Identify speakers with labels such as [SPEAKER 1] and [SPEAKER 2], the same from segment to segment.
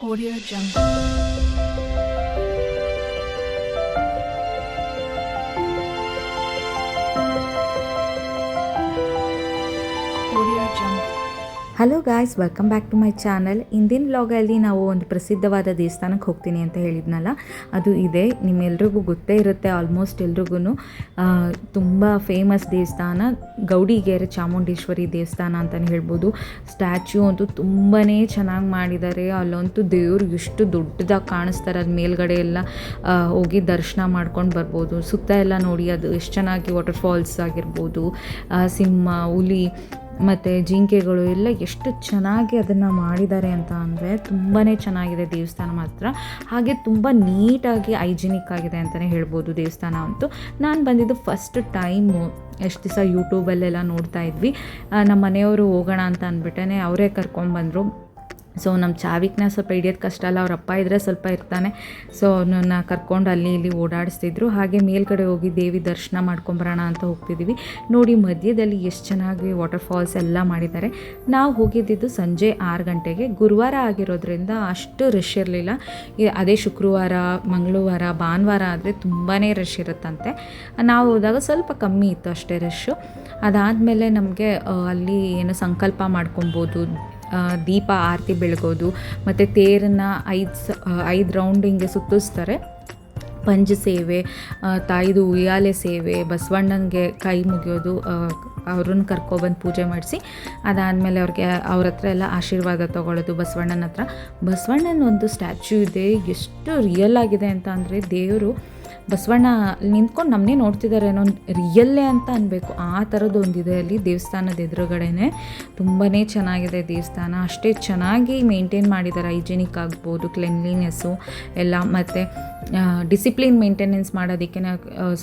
[SPEAKER 1] Audio Jungle. Audio Jungle.
[SPEAKER 2] Hello guys, welcome back to my channel. ಇಂದಿನ ವ್ಲಾಗಲ್ಲಿ ನಾವು ಒಂದು ಪ್ರಸಿದ್ಧವಾದ ದೇವಸ್ಥಾನಕ್ಕೆ ಹೋಗ್ತೀನಿ ಅಂತ ಹೇಳಿದ್ನಲ್ಲ, ಅದು ಇದೆ. ನಿಮ್ಮೆಲ್ರಿಗೂ ಗೊತ್ತೇ ಇರುತ್ತೆ, ಆಲ್ಮೋಸ್ಟ್ ಎಲ್ರಿಗೂ. ತುಂಬ ಫೇಮಸ್ ದೇವಸ್ಥಾನ ಗೌಡಿಗೆರೆ ಚಾಮುಂಡೇಶ್ವರಿ ದೇವಸ್ಥಾನ ಅಂತಲೇ ಹೇಳ್ಬೋದು. ಸ್ಟ್ಯಾಚ್ಯೂ ಅಂತೂ ತುಂಬಾ ಚೆನ್ನಾಗಿ ಮಾಡಿದ್ದಾರೆ. ಅಲ್ಲಂತೂ ದೇವರು ಎಷ್ಟು ದೊಡ್ಡದಾಗಿ ಕಾಣಿಸ್ತಾರೆ. ಅದು ಮೇಲ್ಗಡೆ ಎಲ್ಲ ಹೋಗಿ ದರ್ಶನ ಮಾಡ್ಕೊಂಡು ಬರ್ಬೋದು. ಸುತ್ತ ಎಲ್ಲ ನೋಡಿ, ಅದು ಎಷ್ಟು ಚೆನ್ನಾಗಿ ವಾಟರ್ ಫಾಲ್ಸ್ ಆಗಿರ್ಬೋದು, ಸಿಂಹ, ಹುಲಿ ಮತ್ತು ಜಿಂಕೆಗಳು ಎಲ್ಲ ಎಷ್ಟು ಚೆನ್ನಾಗಿ ಅದನ್ನು ಮಾಡಿದ್ದಾರೆ ಅಂತ ಅಂದರೆ ತುಂಬಾ ಚೆನ್ನಾಗಿದೆ ದೇವಸ್ಥಾನ ಮಾತ್ರ. ಹಾಗೆ ತುಂಬ ನೀಟಾಗಿ ಹೈಜಿನಿಕ್ ಆಗಿದೆ ಅಂತಲೇ ಹೇಳ್ಬೋದು ದೇವಸ್ಥಾನ ಅಂತೂ. ನಾನು ಬಂದಿದ್ದು ಫಸ್ಟ್ ಟೈಮು. ಎಷ್ಟು ದಿವಸ ಯೂಟ್ಯೂಬಲ್ಲೆಲ್ಲ ನೋಡ್ತಾ ಇದ್ವಿ. ನಮ್ಮ ಮನೆಯವರು ಹೋಗೋಣ ಅಂತ ಅಂದ್ಬಿಟ್ಟೇ ಅವರೇ ಕರ್ಕೊಂಡ್ಬಂದರು. ಸೊ ನಮ್ಮ ಚಾವಿಕ್ನ ಸ್ವಲ್ಪ ಹಿಡಿಯೋದು ಕಷ್ಟ ಅಲ್ಲ, ಅವ್ರ ಅಪ್ಪ ಇದ್ದರೆ ಸ್ವಲ್ಪ ಇರ್ತಾನೆ. ಸೊ ಅವನನ್ನು ಕರ್ಕೊಂಡು ಅಲ್ಲಿ ಇಲ್ಲಿ ಓಡಾಡಿಸ್ತಿದ್ರು. ಹಾಗೆ ಮೇಲ್ಗಡೆ ಹೋಗಿ ದೇವಿ ದರ್ಶನ ಮಾಡ್ಕೊಂಬರೋಣ ಅಂತ ಹೋಗ್ತಿದ್ದೀವಿ. ನೋಡಿ ಮಧ್ಯದಲ್ಲಿ ಎಷ್ಟು ಚೆನ್ನಾಗಿ ವಾಟರ್ ಫಾಲ್ಸ್ ಎಲ್ಲ ಮಾಡಿದ್ದಾರೆ. ನಾವು ಹೋಗಿದ್ದಿದ್ದು ಸಂಜೆ 6 ಗಂಟೆಗೆ. ಗುರುವಾರ ಆಗಿರೋದ್ರಿಂದ ಅಷ್ಟು ರಶ್ ಇರಲಿಲ್ಲ. ಅದೇ ಶುಕ್ರವಾರ, ಮಂಗಳವಾರ, ಭಾನುವಾರ ಆದರೆ ತುಂಬಾ ರಶ್ ಇರುತ್ತಂತೆ. ನಾವು ಹೋದಾಗ ಸ್ವಲ್ಪ ಕಮ್ಮಿ ಇತ್ತು ಅಷ್ಟೇ ರಶ್ಶು. ಅದಾದಮೇಲೆ ನಮಗೆ ಅಲ್ಲಿ ಏನು ಸಂಕಲ್ಪ ಮಾಡ್ಕೊಬೋದು, ದೀಪ ಆರತಿ ಬೆಳಗೋದು, ಮತ್ತು ತೇರನ್ನು 5 ರೌಂಡಿಂಗೆ ಸುತ್ತಿಸ್ತಾರೆ. ಪಂಜ ಸೇವೆ, ತಾಯಿದು ಉಯ್ಯಾಲೆ ಸೇವೆ, ಬಸವಣ್ಣನಿಗೆ ಕೈ ಮುಗಿಯೋದು, ಅವ್ರನ್ನ ಕರ್ಕೊಬಂದು ಪೂಜೆ ಮಾಡಿಸಿ ಅದಾದಮೇಲೆ ಅವ್ರ ಹತ್ರ ಎಲ್ಲ ಆಶೀರ್ವಾದ ತೊಗೊಳ್ಳೋದು ಬಸವಣ್ಣನ ಹತ್ರ. ಬಸವಣ್ಣನ ಒಂದು ಸ್ಟ್ಯಾಚ್ಯೂ ಇದೆ, ಎಷ್ಟು ರಿಯಲ್ ಆಗಿದೆ ಅಂತ ಅಂದರೆ ದೇವರು ಬಸವಣ್ಣ ನಿಂತ್ಕೊಂಡು ನಮ್ಮನ್ನೇ ನೋಡ್ತಿದ್ದಾರೆ ಏನೋ, ರಿಯಲ್ಲೇ ಅಂತ ಅನ್ಬೇಕು, ಆ ಥರದ್ದು ಒಂದಿದೆ ಅಲ್ಲಿ ದೇವಸ್ಥಾನದ ಎದುರುಗಡೆನೇ. ತುಂಬಾ ಚೆನ್ನಾಗಿದೆ ದೇವಸ್ಥಾನ. ಅಷ್ಟೇ ಚೆನ್ನಾಗಿ ಮೇಂಟೈನ್ ಮಾಡಿದ್ದಾರೆ. ಹೈಜಿನಿಕ್ ಆಗ್ಬೋದು, ಕ್ಲೆನ್ಲಿನೆಸ್ಸು ಎಲ್ಲ, ಮತ್ತು ಡಿಸಿಪ್ಲಿನ್ ಮೇಂಟೆನೆನ್ಸ್ ಮಾಡೋದಕ್ಕೆ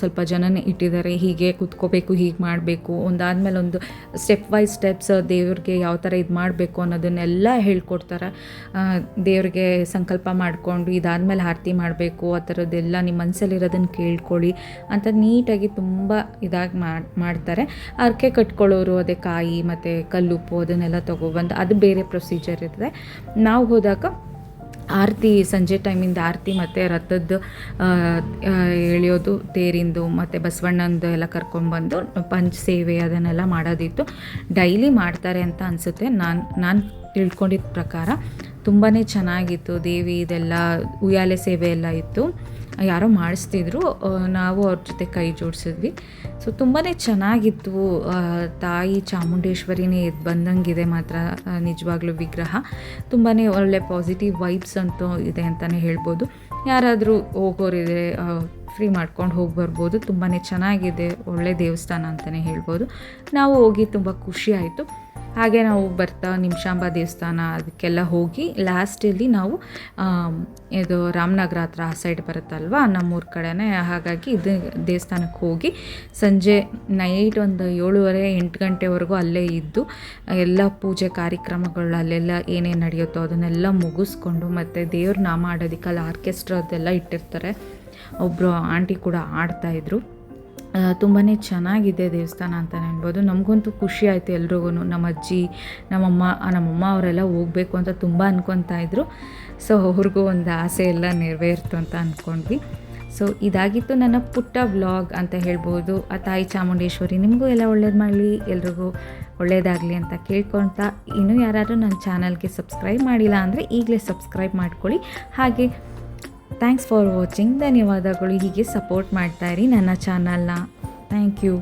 [SPEAKER 2] ಸ್ವಲ್ಪ ಜನನೇ ಇಟ್ಟಿದ್ದಾರೆ. ಹೀಗೆ ಕೂತ್ಕೋಬೇಕು, ಹೀಗೆ ಮಾಡಬೇಕು, ಒಂದಾದಮೇಲೆ ಒಂದು ಸ್ಟೆಪ್ ವೈಸ್ ಸ್ಟೆಪ್ಸ್ ದೇವ್ರಿಗೆ ಯಾವ ಥರ ಇದು ಮಾಡಬೇಕು ಅನ್ನೋದನ್ನೆಲ್ಲ ಹೇಳ್ಕೊಡ್ತಾರೆ. ದೇವ್ರಿಗೆ ಸಂಕಲ್ಪ ಮಾಡಿಕೊಂಡು ಇದಾದಮೇಲೆ ಆರತಿ ಮಾಡಬೇಕು, ಆ ಥರದ್ದೆಲ್ಲ ನಿಮ್ಮ ಮನಸ್ಸಲ್ಲಿರೋದನ್ನು ಕೇಳ್ಕೊಳ್ಳಿ ಅಂತ ನೀಟಾಗಿ ತುಂಬ ಇದಾಗಿ ಮಾಡ್ತಾರೆ. ಅರ್ಕೆ ಕಟ್ಕೊಳ್ಳೋರು ಅದೇ ಕಾಯಿ ಮತ್ತು ಕಲ್ಲುಪ್ಪು ಅದನ್ನೆಲ್ಲ ತೊಗೊಬಂದು ಅದು ಬೇರೆ ಪ್ರೊಸೀಜರ್ ಇರ್ತದೆ. ನಾವು ಹೋದಾಗ ಆರತಿ, ಸಂಜೆ ಟೈಮಿಂದ ಆರತಿ ಮತ್ತು ರಥದ್ದು ಎಳೆಯೋದು, ತೇರಿಂದು ಮತ್ತು ಬಸವಣ್ಣಂದು ಎಲ್ಲ ಕರ್ಕೊಂಡ್ಬಂದು ಪಂಚ ಸೇವೆ ಅದನ್ನೆಲ್ಲ ಮಾಡೋದಿತ್ತು. ಡೈಲಿ ಮಾಡ್ತಾರೆ ಅಂತ ಅನಿಸುತ್ತೆ. ನಾನು ತಿಳ್ಕೊಂಡಿದ್ದ ಪ್ರಕಾರ ತುಂಬಾ ಚೆನ್ನಾಗಿತ್ತು. ದೇವಿ ಇದೆಲ್ಲ ಉಯ್ಯಾಲೆ ಸೇವೆ ಎಲ್ಲ ಇತ್ತು, ಯಾರೋ ಮಾಡಿಸ್ತಿದ್ರು, ನಾವು ಅವ್ರ ಜೊತೆ ಕೈ ಜೋಡಿಸಿದ್ವಿ. ಸೊ ತುಂಬಾ ಚೆನ್ನಾಗಿತ್ತು. ತಾಯಿ ಚಾಮುಂಡೇಶ್ವರಿನೇ ಎದ್ದು ಬಂದಂಗಿದೆ ಮಾತ್ರ ನಿಜವಾಗ್ಲೂ ವಿಗ್ರಹ. ತುಂಬಾ ಒಳ್ಳೆ ಪಾಸಿಟಿವ್ ವೈಬ್ಸ್ ಅಂತೂ ಇದೆ ಅಂತಲೇ ಹೇಳ್ಬೋದು. ಯಾರಾದರೂ ಹೋಗೋರಿದೆ ಫ್ರೀ ಮಾಡ್ಕೊಂಡು ಹೋಗಿ ಬರ್ಬೋದು. ತುಂಬಾ ಚೆನ್ನಾಗಿದೆ, ಒಳ್ಳೆ ದೇವಸ್ಥಾನ ಅಂತಲೇ ಹೇಳ್ಬೋದು. ನಾವು ಹೋಗಿ ತುಂಬ ಖುಷಿ ಆಯಿತು. ಹಾಗೆ ನಾವು ಬರ್ತಾ ನಿಮಿಷಾಂಬ ದೇವಸ್ಥಾನ ಅದಕ್ಕೆಲ್ಲ ಹೋಗಿ ಲಾಸ್ಟಲ್ಲಿ ನಾವು ಇದು ರಾಮನಗರ ಹತ್ರ ಆ ಸೈಡ್ ಬರುತ್ತಲ್ವ, ನಮ್ಮೂರ ಕಡೆನೇ. ಹಾಗಾಗಿ ಇದು ದೇವಸ್ಥಾನಕ್ಕೆ ಹೋಗಿ ಸಂಜೆ ನೈಟ್ ಒಂದು 7:30-8 ಗಂಟೆವರೆಗೂ ಅಲ್ಲೇ ಇದ್ದು ಎಲ್ಲ ಪೂಜೆ ಕಾರ್ಯಕ್ರಮಗಳು ಅಲ್ಲೆಲ್ಲ ಏನೇನು ನಡೆಯುತ್ತೋ ಅದನ್ನೆಲ್ಲ ಮುಗಿಸ್ಕೊಂಡು, ಮತ್ತು ದೇವ್ರ ನಾಮ ಆಡೋದಕ್ಕೆ ಅಲ್ಲಿ ಆರ್ಕೆಸ್ಟ್ರಾದೆಲ್ಲ ಇಟ್ಟಿರ್ತಾರೆ. ಒಬ್ಬರು ಆಂಟಿ ಕೂಡ ಆಡ್ತಾಯಿದ್ರು. ತುಂಬಾ ಚೆನ್ನಾಗಿದೆ ದೇವಸ್ಥಾನ ಅಂತ ಹೇಳ್ಬೋದು. ನಮಗಂತೂ ಖುಷಿ ಆಯಿತು ಎಲ್ರಿಗೂ. ನಮ್ಮ ಅಜ್ಜಿ, ನಮ್ಮಮ್ಮ ಅವರೆಲ್ಲ ಹೋಗಬೇಕು ಅಂತ ತುಂಬ ಅಂದ್ಕೊತಾಯಿದ್ರು. ಸೊ ಅವ್ರಿಗೂ ಒಂದು ಆಸೆ ಎಲ್ಲ ನೆರವೇರ್ತು ಅಂತ ಅಂದ್ಕೊಂಡ್ವಿ. ಸೊ ಇದಾಗಿತ್ತು ನನ್ನ ಪುಟ್ಟ ವ್ಲಾಗ್ ಅಂತ ಹೇಳ್ಬೋದು. ಆ ತಾಯಿ ಚಾಮುಂಡೇಶ್ವರಿ ನಿಮಗೂ ಎಲ್ಲ ಒಳ್ಳೇದು ಮಾಡಲಿ, ಎಲ್ರಿಗೂ ಒಳ್ಳೆಯದಾಗಲಿ ಅಂತ ಕೇಳ್ಕೊಳ್ತಾ, ಇನ್ನೂ ಯಾರಾದರೂ ನನ್ನ ಚಾನಲ್ಗೆ ಸಬ್ಸ್ಕ್ರೈಬ್ ಮಾಡಿಲ್ಲ ಅಂದರೆ ಈಗಲೇ ಸಬ್ಸ್ಕ್ರೈಬ್ ಮಾಡ್ಕೊಳ್ಳಿ. ಹಾಗೆ ಥ್ಯಾಂಕ್ಸ್ ಫಾರ್ ವಾಚಿಂಗ್. ಧನ್ಯವಾದಗಳು. ಹೀಗೆ ಸಪೋರ್ಟ್ ಮಾಡ್ತಾಯಿರಿ ನನ್ನ ಚಾನಲ್ನ. Thank you.